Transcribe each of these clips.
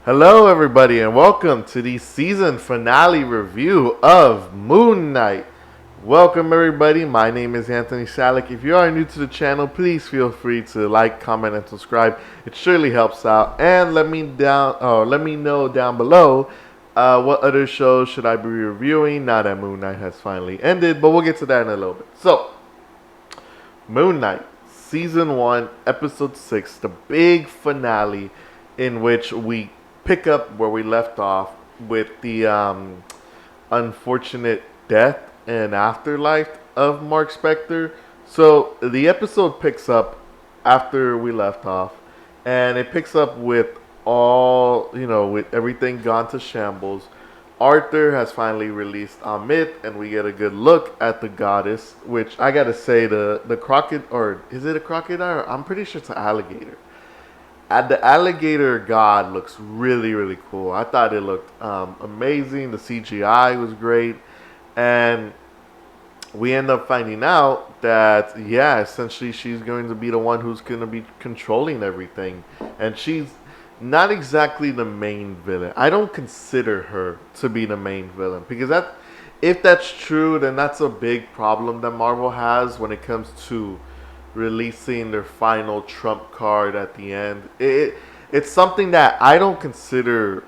Hello, everybody, and welcome to the season finale review of Moon Knight. Welcome, everybody. My name is Anthony22. If you are new to the channel, please feel free to like, comment, and subscribe. It surely helps out. And let me know down below what other shows should I be reviewing now that Moon Knight has finally ended. But we'll get to that in a little bit. So, Moon Knight, Season 1, Episode 6, the big finale in which we pick up where we left off with the unfortunate death and afterlife of Mark Spector. So the episode picks up after we left off, and it picks up with with everything gone to shambles. Arthur has finally released Amit, and we get a good look at the goddess, which I gotta say, the crocodile, or is it a crocodile? I'm pretty sure it's an alligator. The alligator god looks really, really cool. I thought it looked amazing. The CGI was great, and we end up finding out that essentially she's going to be the one who's going to be controlling everything, and she's not exactly the main villain. I don't consider her to be the main villain because if that's true, then that's a big problem that Marvel has when it comes to releasing their final trump card at the end. It's something that I don't consider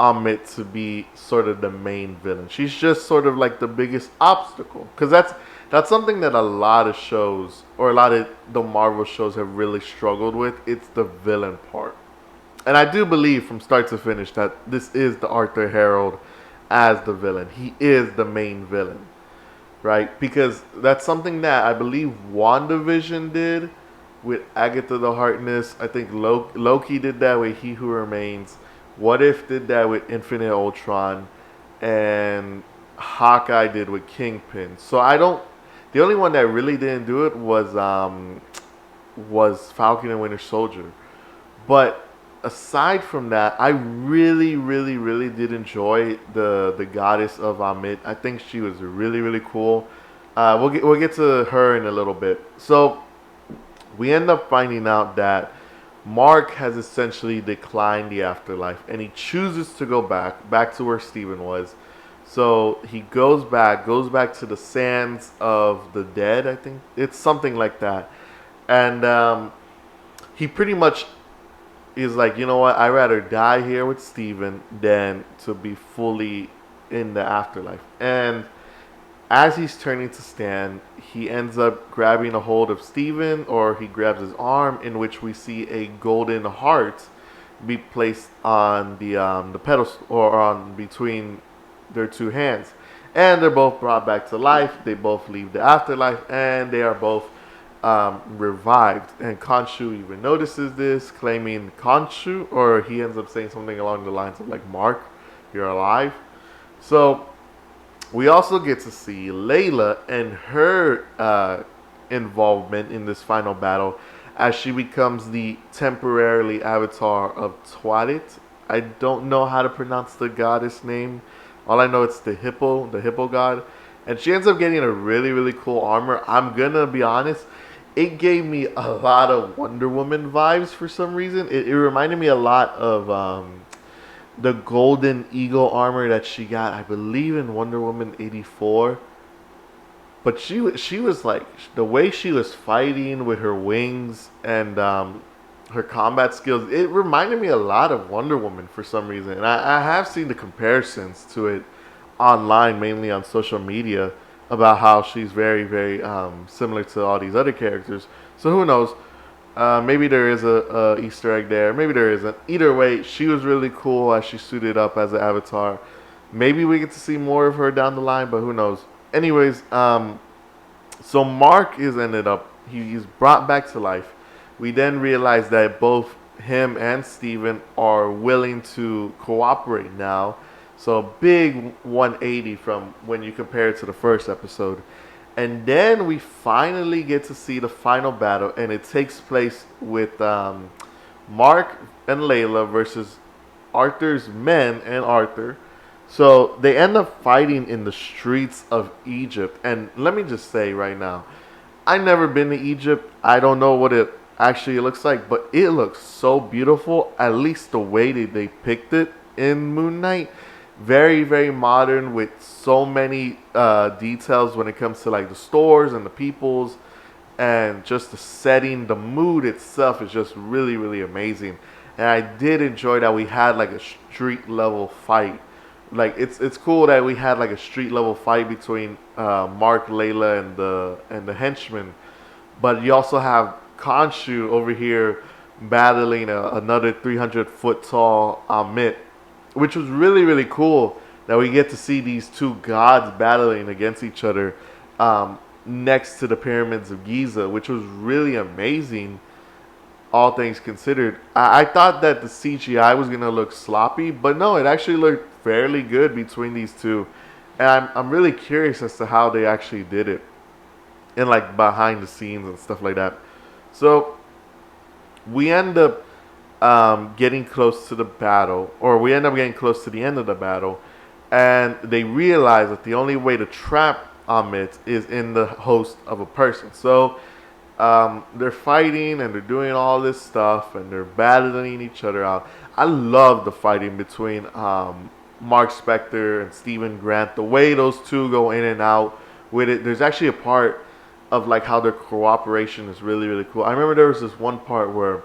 Amit to be sort of the main villain. She's just sort of like the biggest obstacle, because that's something that a lot of shows, or a lot of the Marvel shows, have really struggled with. It's the villain part. And I do believe from start to finish that this is the Arthur Herald as the villain. He is the main villain, right? Because that's something that I believe WandaVision did with Agatha the Harkness. I think Loki did that with He Who Remains. What If did that with Infinite Ultron, and Hawkeye did with Kingpin. So I don't. The only one that really didn't do it was Falcon and Winter Soldier. But aside from that, I really, really, really did enjoy the goddess of Amit. I think she was really, really cool. We'll get to her in a little bit. So we end up finding out that Mark has essentially declined the afterlife, and he chooses to go back to where Steven was. So he goes back to the sands of the dead. I think it's something like that, and he pretty much is like, you know what? I'd rather die here with Steven than to be fully in the afterlife. And as he's turning to stand, he ends up grabbing a hold of Steven, or he grabs his arm, in which we see a golden heart be placed on the pedestal, or on between their two hands. And they're both brought back to life. They both leave the afterlife, and they are both revived. And Khonshu even notices this, claiming Khonshu, or he ends up saying something along the lines of like, Mark, you're alive. So we also get to see Layla and her involvement in this final battle, as she becomes the temporarily avatar of Twadit. I don't know how to pronounce the goddess name. All I know it's the hippo god. And she ends up getting a really, really cool armor. I'm gonna be honest, it gave me a lot of Wonder Woman vibes for some reason. It reminded me a lot of the Golden Eagle armor that she got, I believe, in Wonder Woman 84. But she was like, the way she was fighting with her wings and her combat skills, it reminded me a lot of Wonder Woman for some reason. And I have seen the comparisons to it online, mainly on social media, about how she's very, very similar to all these other characters. So who knows? Maybe there is a Easter egg there. Maybe there isn't. Either way, she was really cool as she suited up as an avatar. Maybe we get to see more of her down the line, but who knows? Anyways, so Mark he's brought back to life. We then realize that both him and Steven are willing to cooperate now. So big 180 from when you compare it to the first episode. And then we finally get to see the final battle, and it takes place with Mark and Layla versus Arthur's men and Arthur. So they end up fighting in the streets of Egypt. And let me just say right now, I've never been to Egypt. I don't know what it actually it looks like, but it looks so beautiful. At least the way that they picked it in Moon Knight, very very modern with so many details when it comes to like the stores and the peoples and just the setting. The mood itself is just really really amazing, and I did enjoy that we had like a street level fight. Like it's cool that we had like a street level fight between Mark, Layla, and the henchman, but you also have Khonshu over here battling another 300-foot tall Amit, which was really really cool that we get to see these two gods battling against each other next to the pyramids of Giza, which was really amazing. All things considered, I thought that the CGI was gonna look sloppy, but no, it actually looked fairly good between these two, and I'm really curious as to how they actually did it, and like behind the scenes and stuff like that. So we end up getting close to the battle, or we end up getting close to the end of the battle, and they realize that the only way to trap Amit is in the host of a person. So they're fighting and they're doing all this stuff and they're battling each other out. I love the fighting between Mark Spector and Stephen Grant. The way those two go in and out with it. There's actually a part of like how their cooperation is really really cool. I remember there was this one part where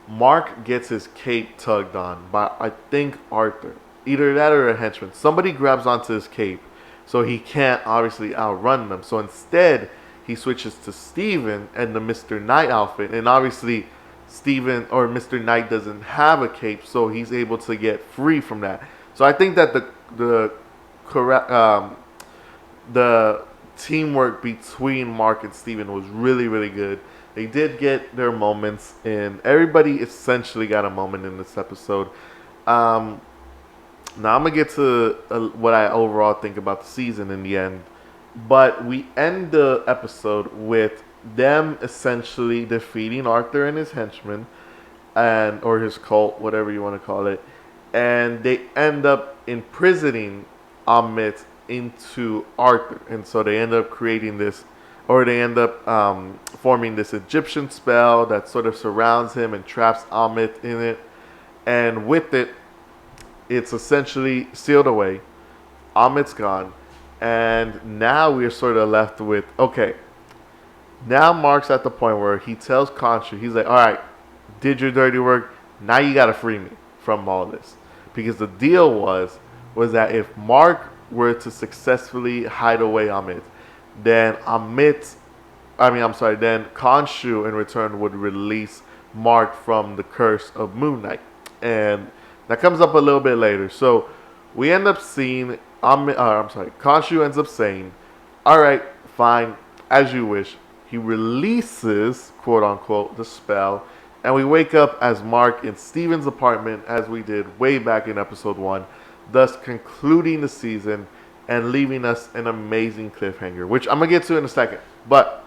Mark gets his cape tugged on by I think Arthur. Either that or a henchman. Somebody grabs onto his cape so he can't obviously outrun them. So instead he switches to Steven and the Mr. Knight outfit. And obviously Steven or Mr. Knight doesn't have a cape, so he's able to get free from that. So I think that the correct the teamwork between Mark and Steven was really really good. They did get their moments, and everybody essentially got a moment in this episode. Now I'm gonna get to what I overall think about the season in the end, but we end the episode with them essentially defeating Arthur and his henchmen, and or his cult, whatever you want to call it, and they end up imprisoning Amit into Arthur, and so they end up creating this, or they end up forming this Egyptian spell that sort of surrounds him and traps Amit in it, and with it, it's essentially sealed away. Amit's gone, and now we're sort of left with okay. Now Mark's at the point where he tells Khonshu, he's like, all right, did your dirty work. Now you gotta free me from all this, because the deal was that if Mark were to successfully hide away Amit, then then Khonshu in return would release Mark from the curse of Moon Knight, and that comes up a little bit later. So we end up seeing Khonshu ends up saying, all right, fine, as you wish. He releases, quote unquote, the spell, and we wake up as Mark in Steven's apartment, as we did way back in episode 1, thus concluding the season and leaving us an amazing cliffhanger, which I'm going to get to in a second. But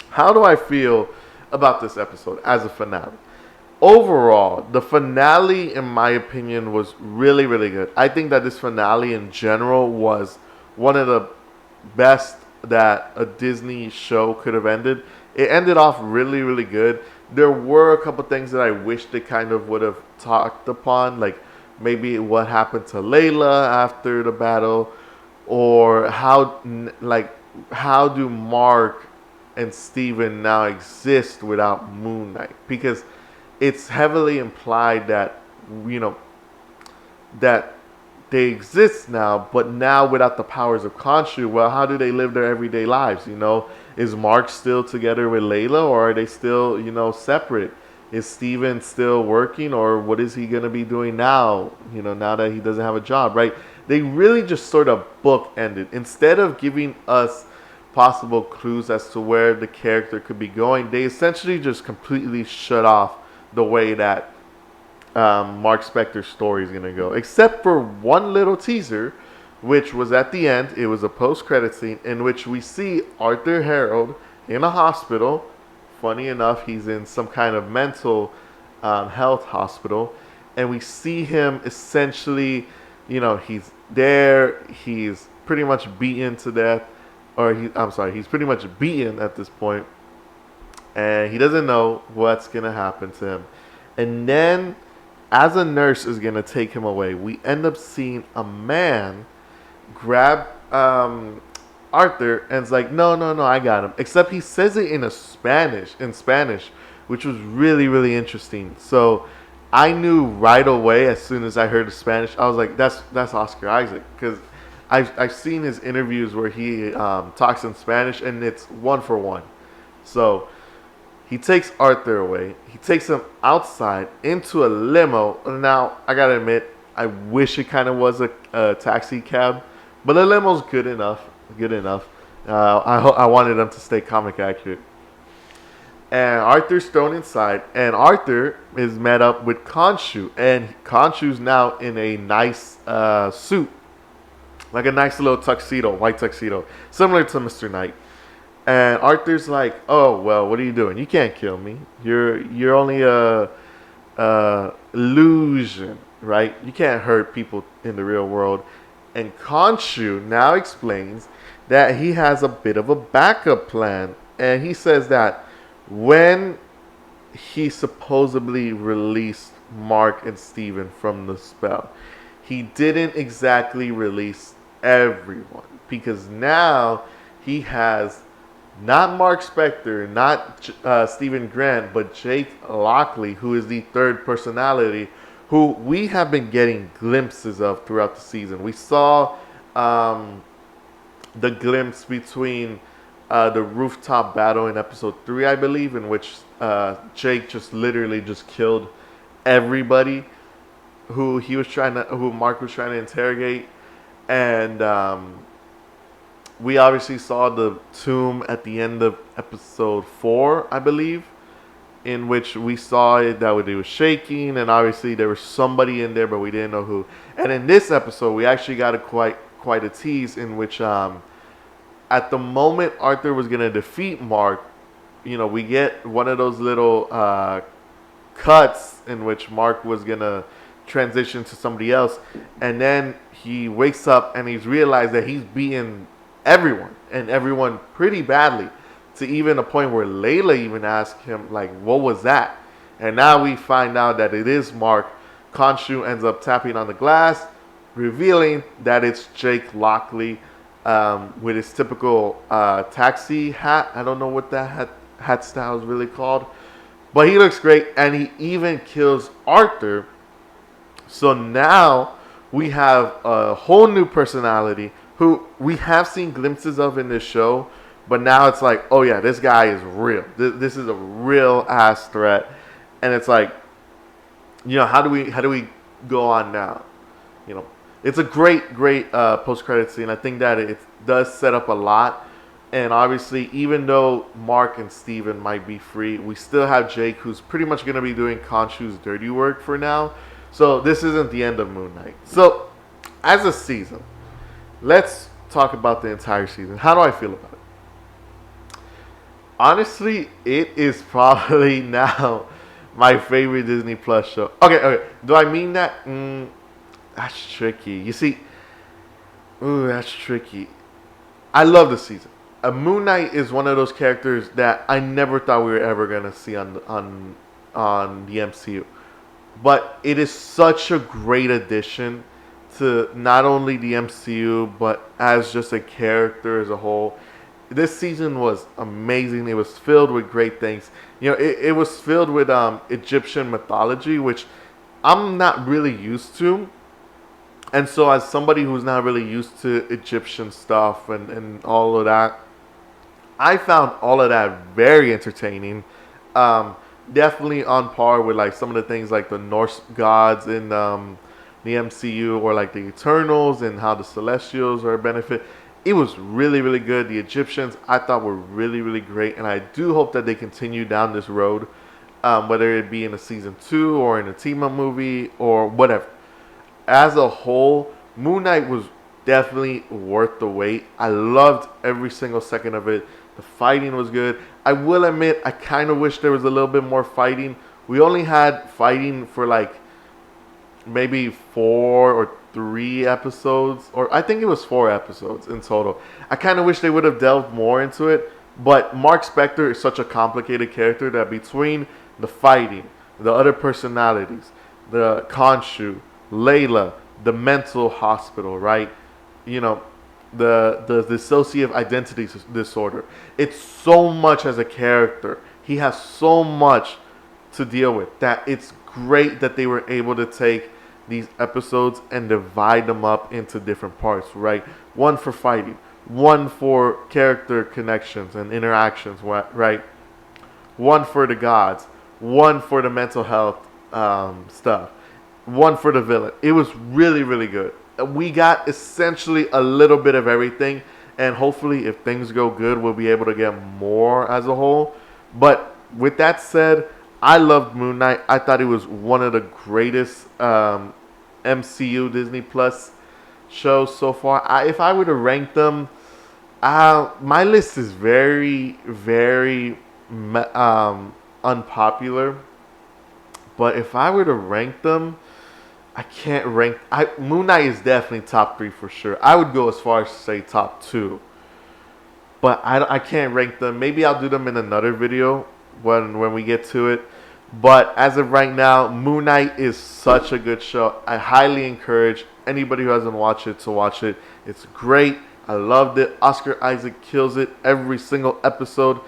how do I feel about this episode as a finale? Overall, the finale, in my opinion, was really, really good. I think that this finale in general was one of the best that a Disney show could have ended. It ended off really, really good. There were a couple things that I wish they kind of would have talked upon, like maybe what happened to Layla after the battle, or how do Mark and Steven now exist without Moon Knight? Because it's heavily implied that, that they exist now, but now without the powers of Khonshu. Well, how do they live their everyday lives? Is Mark still together with Layla, or are they still, separate? Is Steven still working, or what is he going to be doing now, now that he doesn't have a job, right? They really just sort of bookended. Instead of giving us possible clues as to where the character could be going, they essentially just completely shut off the way that Mark Spector's story is going to go. Except for one little teaser, which was at the end. It was a post-credit scene in which we see Arthur Harrold in a hospital. Funny enough, he's in some kind of mental health hospital. And we see him essentially, he's there. He's pretty much beaten to death. He's pretty much beaten at this point. and he doesn't know what's gonna happen to him. And then, as a nurse is gonna take him away, we end up seeing a man grab Arthur and it's like, no, no, no, I got him. Except he says it in Spanish, which was really, really interesting. So I knew right away as soon as I heard the Spanish, I was like, that's Oscar Isaac, because I've seen his interviews where he talks in Spanish and it's one for one. So he takes Arthur away. He takes him outside into a limo. Now I gotta admit, I wish it kind of was a taxi cab, but a limo's good enough. Good enough. I wanted them to stay comic accurate. And Arthur's thrown inside, and Arthur is met up with Khonshu, and Khonshu's now in a nice suit, like a nice little tuxedo, white tuxedo, similar to Mr. Knight. And Arthur's like, "Oh well, what are you doing? You can't kill me. You're only a illusion, right? You can't hurt people in the real world." And Khonshu now explains that he has a bit of a backup plan, and he says that when he supposedly released Mark and Steven from the spell, he didn't exactly release everyone, because now he has not Mark Spector, not Stephen Grant, but Jake Lockley, who is the third personality, who we have been getting glimpses of throughout the season. We saw the glimpse between the rooftop battle in episode 3, I believe, in which Jake just literally just killed everybody who Mark was trying to interrogate. And we obviously saw the tomb at the end of episode 4, I believe, in which we saw it that it was shaking, and obviously there was somebody in there, but we didn't know who. And in this episode, we actually got quite a tease in which at the moment Arthur was gonna defeat Mark, we get one of those little cuts in which Mark was gonna transition to somebody else, and then he wakes up and he's realized that he's beating everyone pretty badly, to even a point where Layla even asked him, like, what was that? And now we find out that it is Mark. Khonshu ends up tapping on the glass, revealing that it's Jake Lockley with his typical taxi hat. I don't know what that hat style is really called, but he looks great, and he even kills Arthur. So now we have a whole new personality who we have seen glimpses of in this show, but now it's like, oh yeah, this guy is real. This is a real ass threat, and it's like, how do we go on now? It's a great post credit scene. I think that it does set up a lot, and obviously, even though Mark and Steven might be free, we still have Jake, who's pretty much going to be doing Khonshu's dirty work for now. So this isn't the end of Moon Knight. So as a season, let's talk about the entire season. How do I feel about it? Honestly, it is probably now my favorite Disney Plus show. Okay. Do I mean that? That's tricky. You see, that's tricky. I love the season. Moon Knight is one of those characters that I never thought we were ever gonna see on the MCU. But it is such a great addition to not only the MCU, but as just a character as a whole. This season was amazing. It was filled with great things. It was filled with Egyptian mythology, which I'm not really used to. And so as somebody who's not really used to Egyptian stuff and all of that, I found all of that very entertaining. Definitely on par with like some of the things like the Norse gods in the MCU, or like the Eternals and how the Celestials are a benefit. It was really, really good. The Egyptians I thought were really, really great, and I do hope that they continue down this road, whether it be in a season 2 or in a team-up movie or whatever. As a whole, Moon Knight was definitely worth the wait. I loved every single second of it. The fighting was good. I will admit, I kind of wish there was a little bit more fighting. We only had fighting for like maybe 4 or 3 episodes, or I think it was 4 episodes in total. I kind of wish they would have delved more into it, But Mark Spector is such a complicated character that between the fighting, the other personalities, the Khonshu, Layla, the mental hospital, right? You know, the dissociative identity disorder. It's so much as a character. He has so much to deal with that it's great that they were able to take these episodes and divide them up into different parts, right? One for fighting, one for character connections and interactions, right? One for the gods, one for the mental health stuff, one for the villain. It was really, really good. We got essentially a little bit of everything, and hopefully, if things go good, we'll be able to get more as a whole. But with that said, I loved Moon Knight. I thought it was one of the greatest MCU Disney Plus shows so far. If I were to rank them, my list is very, very unpopular. But if I were to rank them, I can't rank. Moon Knight is definitely top 3 for sure. I would go as far as to say top 2. But I can't rank them. Maybe I'll do them in another video when we get to it. But as of right now, Moon Knight is such a good show. I highly encourage anybody who hasn't watched it to watch it. It's great. I loved it. Oscar Isaac kills it every single episode.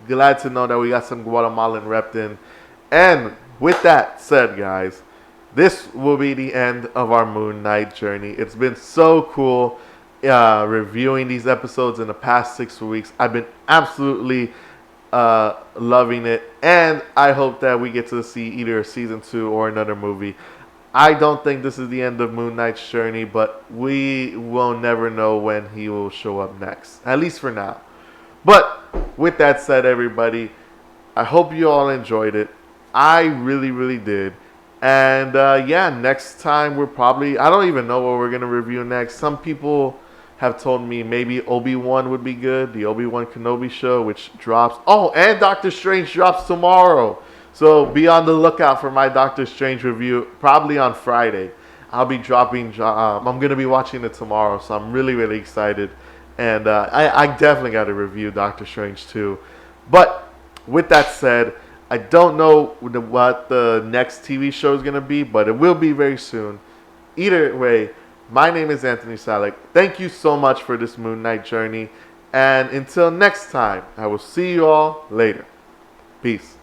Glad to know that we got some Guatemalan repped in. And with that said, guys, this will be the end of our Moon Knight journey. It's been so cool reviewing these episodes in the past 6 weeks. I've been absolutely loving it, and I hope that we get to see either a season 2 or another movie. I don't think this is the end of Moon Knight's journey, but we will never know when he will show up next, at least for now. But with that said, everybody, I hope you all enjoyed it. I really, really did. And yeah, next time we're probably, I don't even know what we're going to review next. Some people have told me maybe Obi-Wan would be good, the Obi-Wan Kenobi show, which drops. Oh, and Doctor Strange drops tomorrow. So be on the lookout for my Doctor Strange review, probably on Friday. I'll be dropping, I'm going to be watching it tomorrow, so I'm really, really excited. And I definitely got to review Doctor Strange too. But with that said, I don't know what the next TV show is going to be, but it will be very soon. Either way, my name is Anthony Salek. Thank you so much for this Moon Knight journey. And until next time, I will see you all later. Peace.